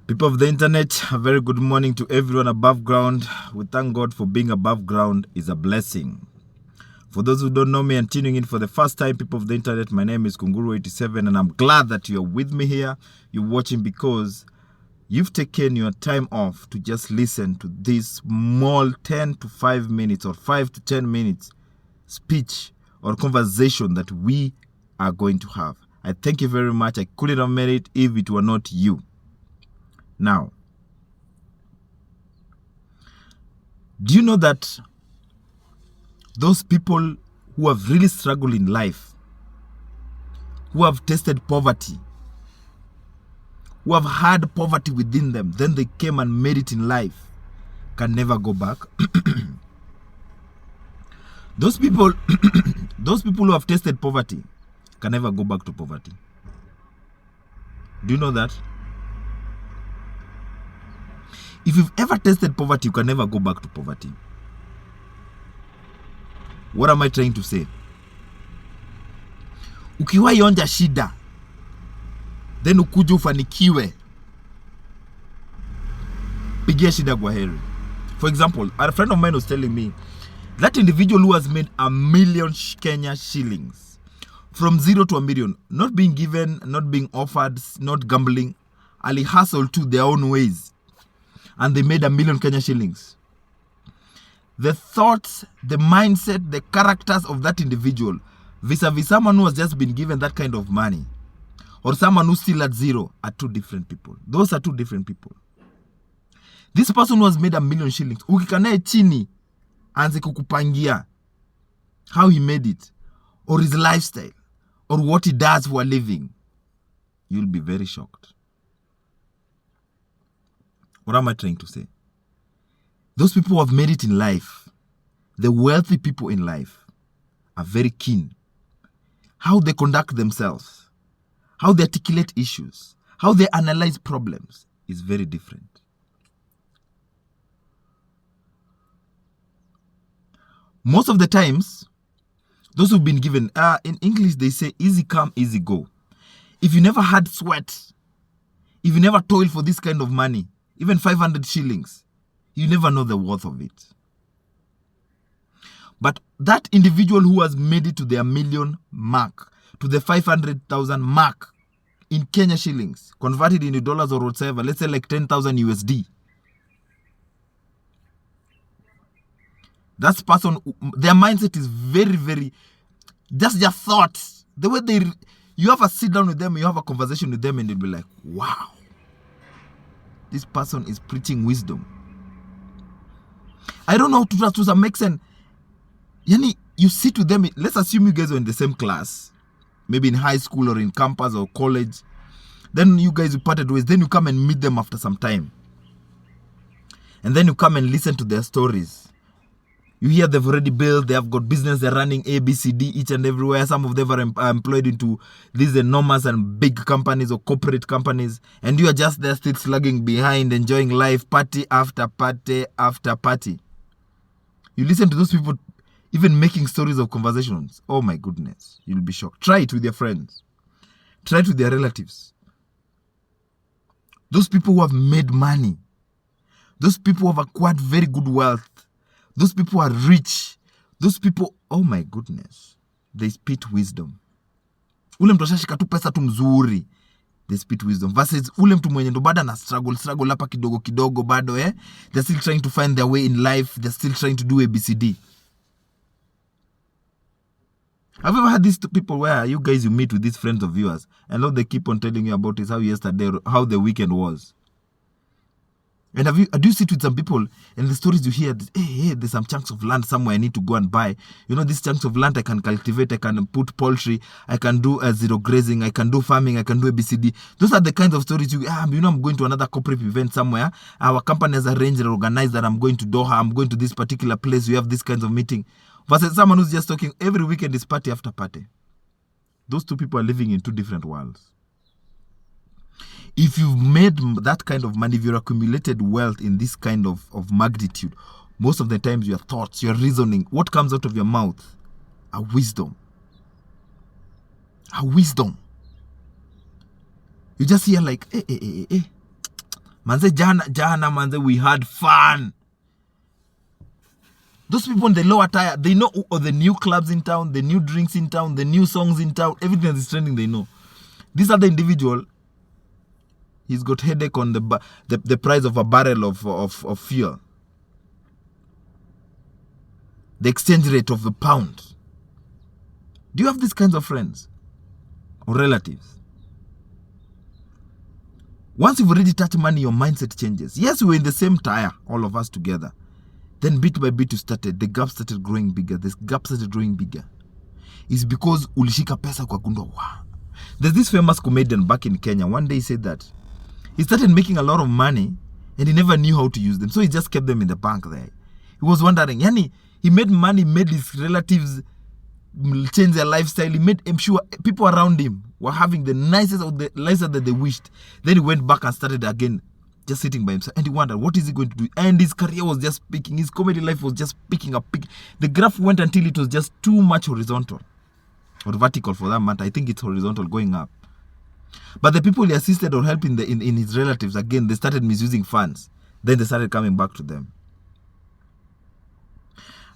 People of the internet, a very good morning to everyone above ground. We thank God for being above ground is a blessing. For those who don't know me and tuning in for the first time, people of the internet, my name is Kunguru87 and I'm glad that you're with me here. You're watching because you've taken your time off to just listen to this small 10 to 5 minutes or 5 to 10 minutes speech or conversation that we are going to have. I thank you very much. I couldn't have made it if it were not you. Now, do you know that those people who have really struggled in life, who have tasted poverty, who have had poverty within them, then they came and made it in life, can never go back? Those people who have tasted poverty can never go back to poverty. Do you know that? If you've ever tasted poverty, you can never go back to poverty. What am I trying to say? Ukiwahi onja shida, then ukuje ufanikiwe, pigia shida kwa heri. For example, a friend of mine was telling me that individual who has made $1 million Kenya shillings from 0 to 1 million, not being given, not being offered, not gambling, ali hustled to their own ways. And they made $1 million Kenya shillings. The thoughts, the mindset, the characters of that individual vis-a-vis someone who has just been given that kind of money or someone who's still at zero are two different people. Those are two different people. This person who has made $1 million shillings, ukikanae chini anze kukupangia how he made it or his lifestyle or what he does for a living, you'll be very shocked. What am I trying to say? Those people who have made it in life, the wealthy people in life, are very keen. How they conduct themselves, how they articulate issues, how they analyze problems is very different. Most of the times, those who've been given, in English they say easy come, easy go. If you never had sweat, if you never toiled for this kind of money, even 500 shillings, you never know the worth of it. But that individual who has made it to their million mark, to the 500,000 mark in Kenya shillings, converted into dollars or whatever, let's say like 10,000 USD. That person, their mindset is very, very, just their thoughts. The way you have a sit down with them, you have a conversation with them and you'll be like, wow. This person is preaching wisdom. I don't know to some extent. Yani, you sit with them. Let's assume you guys are in the same class, maybe in high school or in campus or college. Then you guys parted ways. Then you come and meet them after some time. And then you come and listen to their stories. You hear they've already built, they have got business, they're running A, B, C, D, each and everywhere. Some of them are employed into these enormous and big companies or corporate companies. And you are just there still slugging behind, enjoying life, party after party after party. You listen to those people even making stories of conversations. Oh my goodness, you'll be shocked. Try it with your friends. Try it with their relatives. Those people who have made money. Those people who have acquired very good wealth. Those people are rich. Those people, oh my goodness, they spit wisdom. Ule mtu ashashika tu pesa tu mzuri, they spit wisdom. Versus ule mtu mwenye ndo bado na struggle hapa kidogo kidogo bado they're still trying to find their way in life. They're still trying to do ABCD. Have you ever had these two people where you meet with these friends of yours and all they keep on telling you about is how yesterday, how the weekend was? And do you sit with some people and the stories you hear, hey, there's some chunks of land somewhere I need to go and buy. You know, these chunks of land I can cultivate, I can put poultry, I can do zero grazing, I can do farming, I can do ABCD. Those are the kinds of stories I'm going to another corporate event somewhere. Our company has arranged and organized that I'm going to Doha, I'm going to this particular place, we have this kinds of meeting. Versus someone who's just talking every weekend is party after party. Those two people are living in two different worlds. If you've made that kind of money, if you've accumulated wealth in this kind of magnitude, most of the times your thoughts, your reasoning, what comes out of your mouth are wisdom. Are wisdom. You just hear like, Manze jana manze, we had fun. Those people in the lower tier, they know all the new clubs in town, the new drinks in town, the new songs in town, everything that is trending, they know. This other individual, he's got headache on the price of a barrel of fuel. The exchange rate of the pound. Do you have these kinds of friends or relatives? Once you've already touched money, your mindset changes. Yes, we were in the same tire, all of us together. Then bit by bit the gap started growing bigger. This gap started growing bigger. It's because ulishika pesa kwa gundua. Wow. There's this famous comedian back in Kenya. One day he said that he started making a lot of money and he never knew how to use them. So he just kept them in the bank there. He was wondering, yani, he made money, made his relatives change their lifestyle. He made, I'm sure, people around him were having the nicest of the lifestyle that they wished. Then he went back and started again, just sitting by himself. And he wondered, what is he going to do? And his career was just peaking. His comedy life was just picking up. The graph went until it was just too much horizontal. Or vertical for that matter. I think it's horizontal, going up. But the people he assisted or helped in his relatives, again, they started misusing funds. Then they started coming back to them.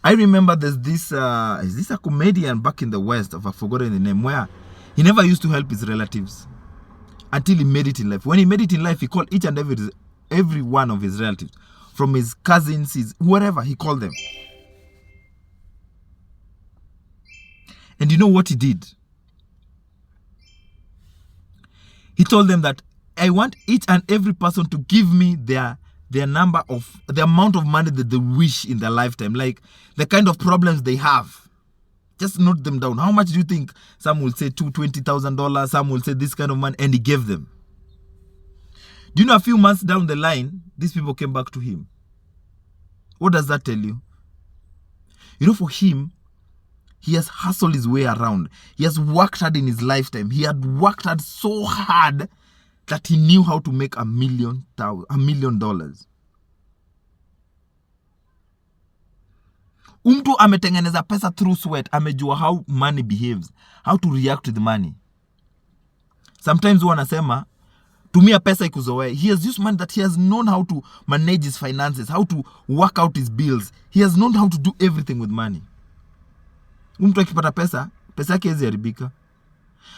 I remember there's this, is this a comedian back in the West, I've forgotten the name, where he never used to help his relatives until he made it in life. When he made it in life, he called each and every one of his relatives, from his cousins, his whatever, he called them. And you know what he did? He told them that I want each and every person to give me their number of, the amount of money that they wish in their lifetime, like the kind of problems they have. Just note them down. How much do you think? Some will say $20,000, some will say this kind of money, and he gave them. Do you know, a few months down the line, these people came back to him. What does that tell you? You know, for him, he has hustled his way around. He has worked hard in his lifetime. He had worked hard so hard that he knew how to make $1 million. Mtu ametengeneza pesa through sweat, amejua how money behaves, how to react to the money. Sometimes wanasema, tumia pesa ikuzoe. He has used money that he has known how to manage his finances, how to work out his bills. He has known how to do everything with money. Mtu akipata pesa, pesa yake haiwezi haribika.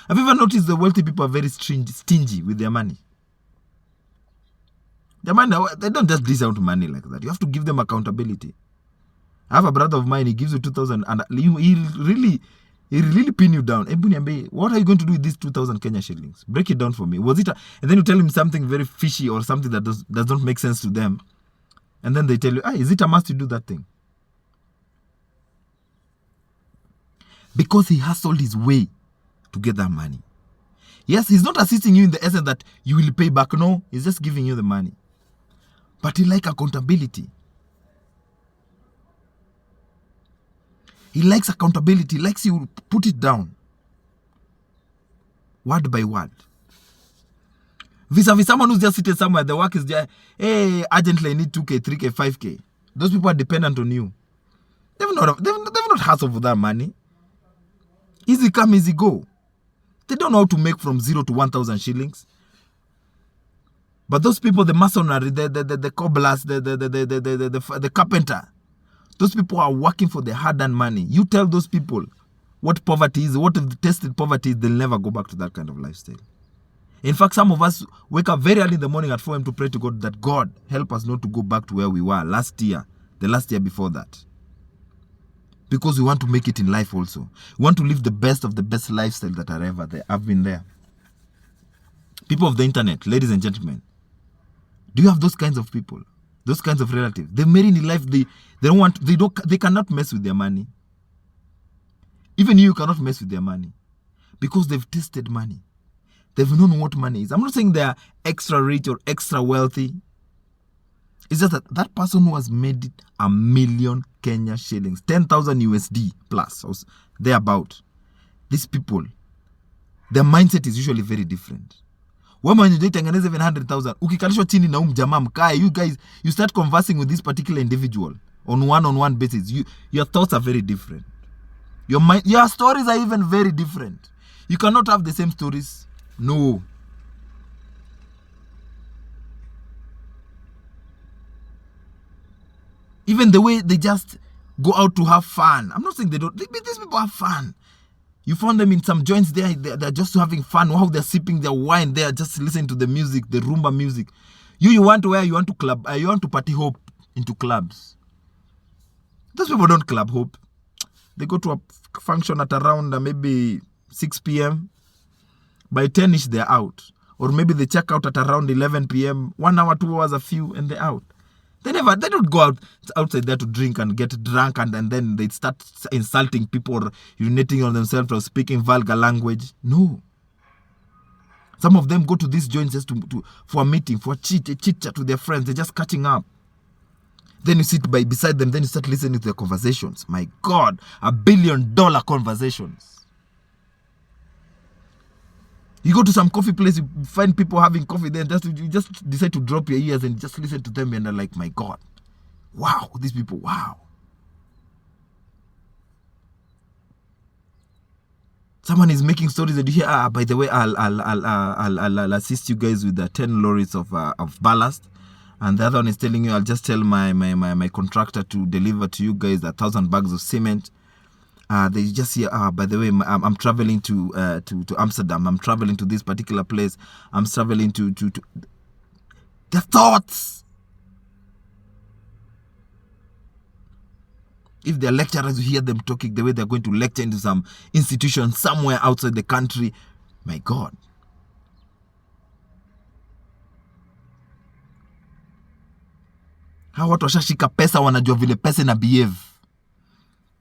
Have you ever noticed the wealthy people are very stingy with their money? Their money, they don't just dish out money like that. You have to give them accountability. I have a brother of mine, he gives you 2,000 and he really pin you down. What are you going to do with these 2,000 Kenya shillings? Break it down for me. Was it and then you tell him something very fishy or something that does not make sense to them. And then they tell you, is it a must to do that thing? Because he hustled his way to get that money. Yes, he's not assisting you in the essence that you will pay back. No, he's just giving you the money. But he likes accountability. He likes accountability. He likes you put it down. Word by word. Vis-a-vis someone who's just sitting somewhere, the work is just, hey, urgently I need 2K, 3K, 5K. Those people are dependent on you. They've not hustled for that money. Easy come, easy go. They don't know how to make from 0 to 1,000 shillings. But those people, the masonry, the cobblers, the carpenter, those people are working for the hard-earned money. You tell those people what poverty is, what the tested poverty is, they'll never go back to that kind of lifestyle. In fact, some of us wake up very early in the morning at 4 a.m. to pray to God that God help us not to go back to where we were last year, the last year before that. Because we want to make it in life also. We want to live the best of the best lifestyle that are ever there. I've been there. People of the internet, ladies and gentlemen, do you have those kinds of people? Those kinds of relatives? They're married in life, they cannot mess with their money. Even you cannot mess with their money. Because they've tasted money. They've known what money is. I'm not saying they're extra rich or extra wealthy. It's just that that person who has made it 1 million Kenya shillings, 10,000 USD plus, or thereabout. These people, their mindset is usually very different. When you tengeneza 700,000, ukikalishwa chini na jamaa mkae, you guys, you start conversing with this particular individual on one-on-one basis. Your thoughts are very different. Your stories are even very different. You cannot have the same stories. No. Even the way they just go out to have fun. I'm not saying they don't. These people have fun. You found them in some joints there. They're just having fun. Wow, they're sipping their wine. They're just listening to the music, the rumba music. You want to where you want to club. You want to party hop into clubs. Those people don't club hop. They go to a function at around maybe 6 p.m. By 10ish, they're out. Or maybe they check out at around 11 p.m. 1 hour, 2 hours, a few, and they're out. They don't go outside there to drink and get drunk and then they start insulting people or urinating on themselves or speaking vulgar language. No. Some of them go to these joints just for a meeting, for a chit-chat with their friends. They're just catching up. Then you sit beside them, then you start listening to their conversations. My God, $1 billion conversations. You go to some coffee place, you find people having coffee there, you just decide to drop your ears and just listen to them, and they're like, my God, wow, these people, wow. Someone is making stories that you hear, by the way, I'll assist you guys with the 10 lorries of ballast. And the other one is telling you, I'll just tell my contractor to deliver to you guys 1,000 bags of cement. They just hear, by the way, I'm traveling to Amsterdam. I'm traveling to this particular place. I'm traveling to the thoughts. If they're lecturers, you hear them talking the way they're going to lecture into some institution somewhere outside the country. My God. Hawa watu washashika pesa, wanajua vile pesa na behave.